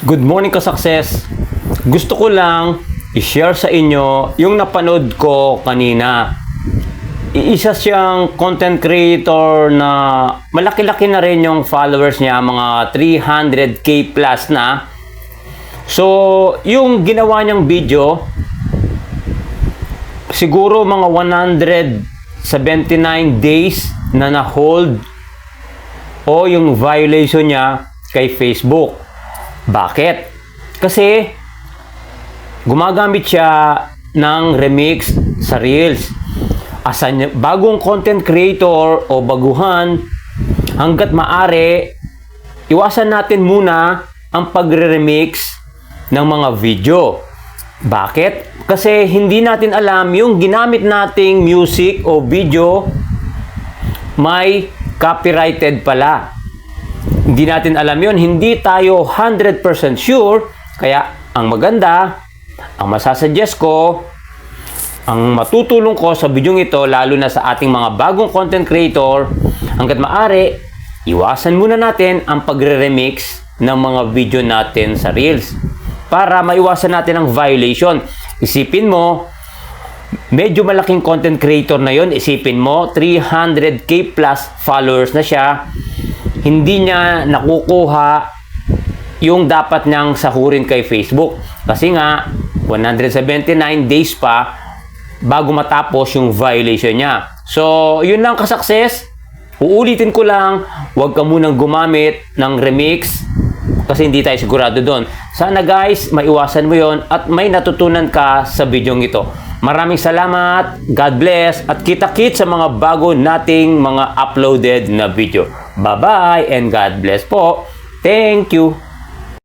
Good morning ka-success! Gusto ko lang i-share sa inyo yung napanood ko kanina. Isa siyang content creator na malaki-laki na rin yung followers niya, mga 300k plus na. So, yung ginawa niyang video, siguro mga 179 days na na-hold o yung violation niya kay Facebook. Bakit? Kasi gumagamit siya ng remix sa Reels. Bagong content creator o baguhan, hanggat maaari, iwasan natin muna ang pagre-remix ng mga video. Bakit? Kasi hindi natin alam yung ginamit nating music o video may copyrighted pala. Hindi natin alam yun, hindi tayo 100% sure, kaya ang maganda, ang masasuggest ko, ang matutulong ko sa bidyong ito, lalo na sa ating mga bagong content creator, hanggat maaari, iwasan muna natin ang pagre-remix ng mga video natin sa Reels para maiwasan natin ang violation. Isipin mo, medyo malaking content creator na yon, isipin mo, 300k plus followers na siya, hindi niya nakukuha yung dapat niyang sahurin kay Facebook. Kasi nga, 179 days pa bago matapos yung violation niya. So, yun lang ka-success. Uulitin ko lang, huwag ka munang gumamit ng remix kasi hindi tayo sigurado doon. Sana guys, maiwasan mo yon at may natutunan ka sa bidyong ito. Maraming salamat, God bless, at kita-kits sa mga bago nating mga uploaded na video. Bye-bye and God bless po. Thank you.